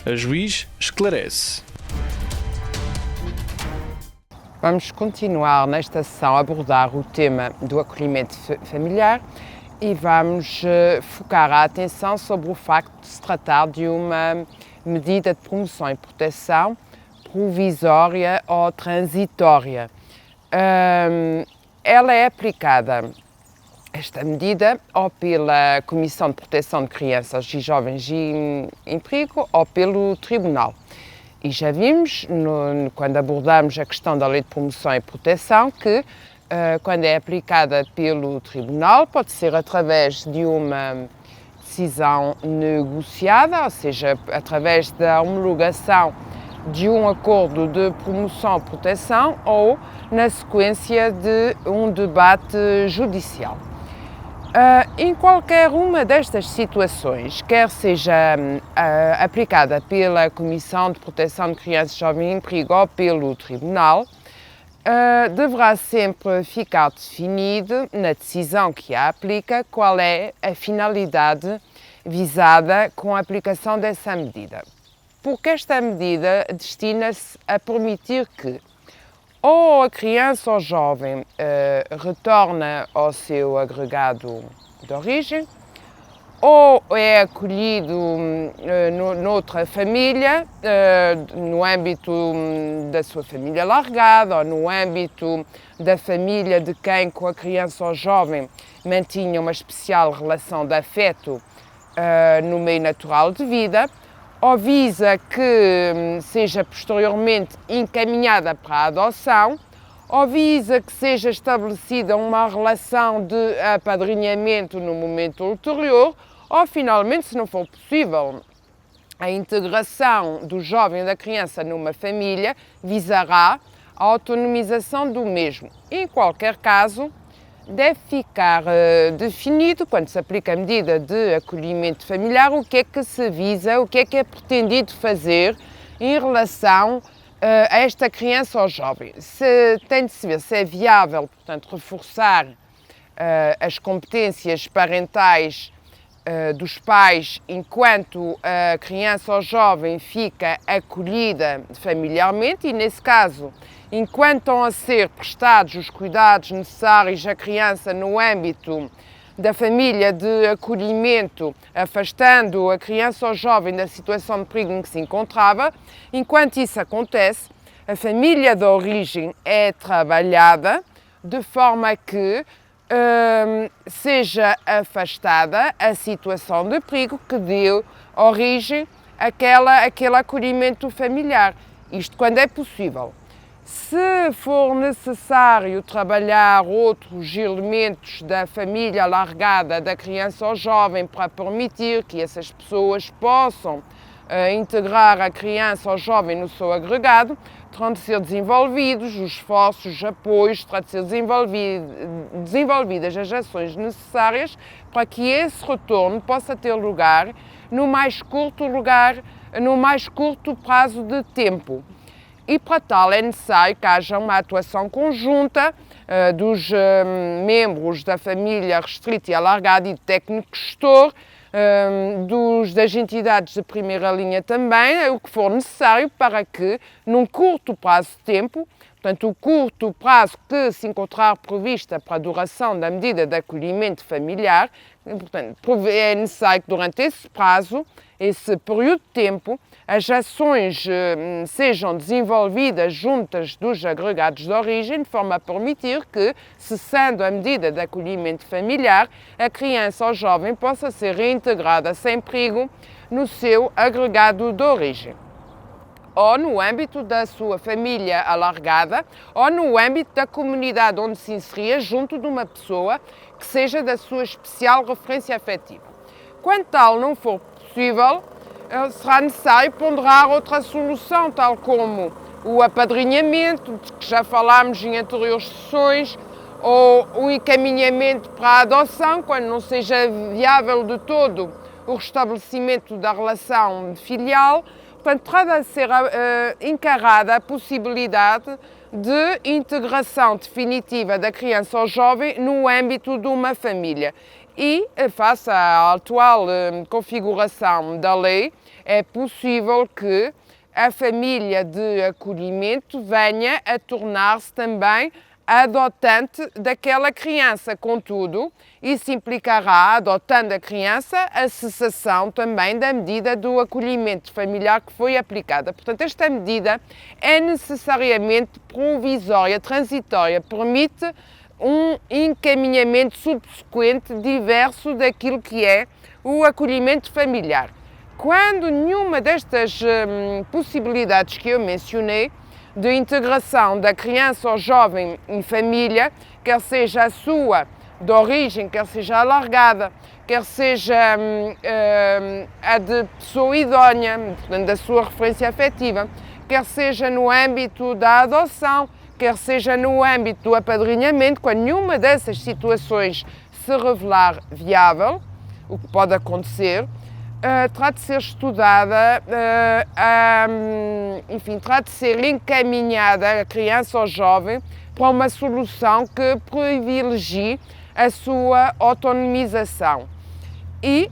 A juiz esclarece. Vamos continuar nesta sessão a abordar o tema do acolhimento familiar e vamos focar a atenção sobre o facto de se tratar de uma medida de promoção e proteção provisória ou transitória. Ela é aplicada, esta medida, ou pela Comissão de Proteção de Crianças e Jovens em Perigo ou pelo Tribunal. E já vimos, quando abordamos a questão da Lei de Promoção e Proteção, que quando é aplicada pelo Tribunal, pode ser através de uma decisão negociada, ou seja, através da homologação de um acordo de promoção ou proteção ou na sequência de um debate judicial. Em qualquer uma destas situações, quer seja aplicada pela Comissão de Proteção de Crianças e Jovens em Perigo ou pelo Tribunal, deverá sempre ficar definido na decisão que a aplica qual é a finalidade visada com a aplicação dessa medida. Porque esta medida destina-se a permitir que ou a criança ou jovem retorna ao seu agregado de origem, ou é acolhido noutra família, no âmbito da sua família largada, ou no âmbito da família de quem com a criança ou jovem mantinha uma especial relação de afeto no meio natural de vida, ou visa que seja posteriormente encaminhada para a adoção, ou visa que seja estabelecida uma relação de apadrinhamento no momento ulterior, ou finalmente, se não for possível, a integração do jovem e da criança numa família visará a autonomização do mesmo. Em qualquer caso, deve ficar definido, quando se aplica a medida de acolhimento familiar, o que é que se visa, o que é pretendido fazer em relação a esta criança ou jovem. Se tem de se ver se é viável, portanto, reforçar as competências parentais dos pais enquanto a criança ou jovem fica acolhida familiarmente e, nesse caso, enquanto estão a ser prestados os cuidados necessários à criança no âmbito da família de acolhimento, afastando a criança ou jovem da situação de perigo em que se encontrava, enquanto isso acontece, a família de origem é trabalhada de forma que seja afastada a situação de perigo que deu origem àquele acolhimento familiar. Isto quando é possível. Se for necessário trabalhar outros elementos da família alargada da criança ou jovem para permitir que essas pessoas possam integrar a criança ou jovem no seu agregado, terão de ser desenvolvidos os esforços, os apoios, terão de ser desenvolvidas as ações necessárias para que esse retorno possa ter lugar no mais curto prazo de tempo. E para tal é necessário que haja uma atuação conjunta dos membros da família restrita e alargada e técnico gestor, das entidades de primeira linha também, o que for necessário para que, num curto prazo de tempo, portanto, o curto prazo que se encontrar prevista para a duração da medida de acolhimento familiar, portanto, é necessário que durante esse prazo, esse período de tempo, as ações sejam desenvolvidas juntas dos agregados de origem, de forma a permitir que, cessando a medida de acolhimento familiar, a criança ou jovem possa ser reintegrada sem perigo no seu agregado de origem, ou no âmbito da sua família alargada, ou no âmbito da comunidade onde se inseria, junto de uma pessoa que seja da sua especial referência afetiva. Quando tal não for possível, será necessário ponderar outra solução, tal como o apadrinhamento, de que já falámos em anteriores sessões, ou o encaminhamento para a adoção, quando não seja viável de todo o restabelecimento da relação filial. Portanto, terá de ser encarada a possibilidade de integração definitiva da criança ou jovem no âmbito de uma família. E, face à atual configuração da lei, é possível que a família de acolhimento venha a tornar-se também adotante daquela criança. Contudo, isso implicará, adotando a criança, a cessação também da medida do acolhimento familiar que foi aplicada. Portanto, esta medida é necessariamente provisória, transitória, permite um encaminhamento subsequente diverso daquilo que é o acolhimento familiar. Quando nenhuma destas possibilidades que eu mencionei, de integração da criança ou jovem em família, quer seja a sua de origem, quer seja alargada, quer seja a de pessoa idónea, portanto, da sua referência afetiva, quer seja no âmbito da adoção, quer seja no âmbito do apadrinhamento, quando nenhuma dessas situações se revelar viável, o que pode acontecer, terá de ser estudada, enfim, terá de ser encaminhada a criança ou jovem para uma solução que privilegie a sua autonomização. E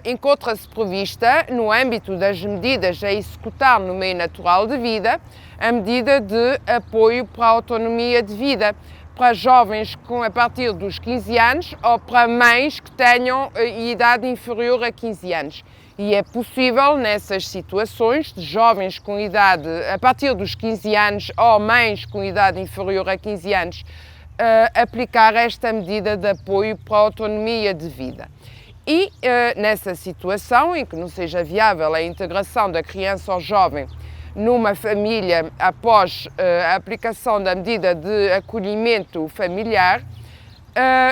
encontra-se prevista, no âmbito das medidas a executar no meio natural de vida, a medida de apoio para a autonomia de vida, para jovens a partir dos 15 anos ou para mães que tenham idade inferior a 15 anos. E é possível, nessas situações, de jovens com idade a partir dos 15 anos ou mães com idade inferior a 15 anos, aplicar esta medida de apoio para a autonomia de vida. E nessa situação, em que não seja viável a integração da criança ou jovem numa família após a aplicação da medida de acolhimento familiar,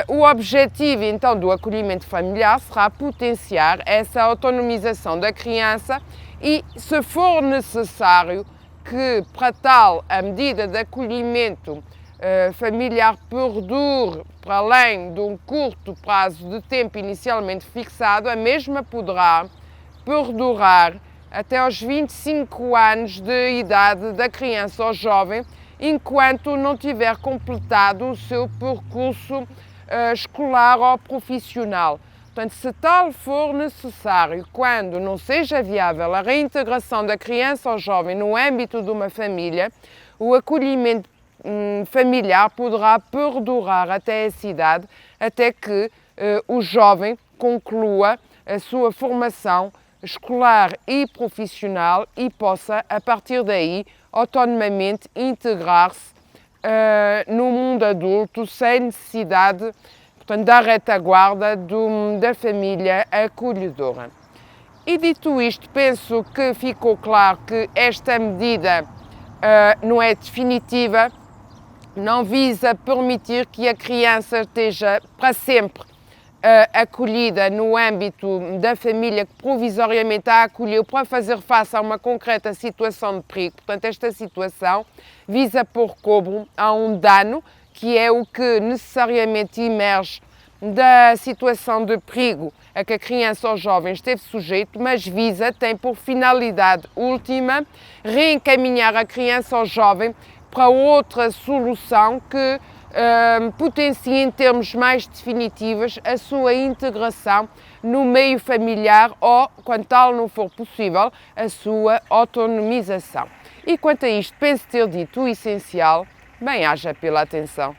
o objetivo então do acolhimento familiar será potenciar essa autonomização da criança e, se for necessário que para tal a medida de acolhimento familiar perdure para além de um curto prazo de tempo inicialmente fixado, a mesma poderá perdurar até aos 25 anos de idade da criança ou jovem, enquanto não tiver completado o seu percurso escolar ou profissional. Portanto, se tal for necessário, quando não seja viável a reintegração da criança ou jovem no âmbito de uma família, o acolhimento familiar poderá perdurar até essa idade, até que o jovem conclua a sua formação escolar e profissional e possa, a partir daí, autonomamente integrar-se no mundo adulto sem necessidade, portanto, da retaguarda da família acolhedora. E dito isto, penso que ficou claro que esta medida não é definitiva, não visa permitir que a criança esteja para sempre acolhida no âmbito da família que provisoriamente a acolheu para fazer face a uma concreta situação de perigo. Portanto, esta situação visa pôr cobro a um dano que é o que necessariamente emerge da situação de perigo a que a criança ou jovem esteve sujeito, mas tem por finalidade última reencaminhar a criança ou jovem para outra solução que potencie em termos mais definitivos a sua integração no meio familiar ou, quando tal não for possível, a sua autonomização. E quanto a isto, penso ter dito o essencial. Bem-aja pela atenção.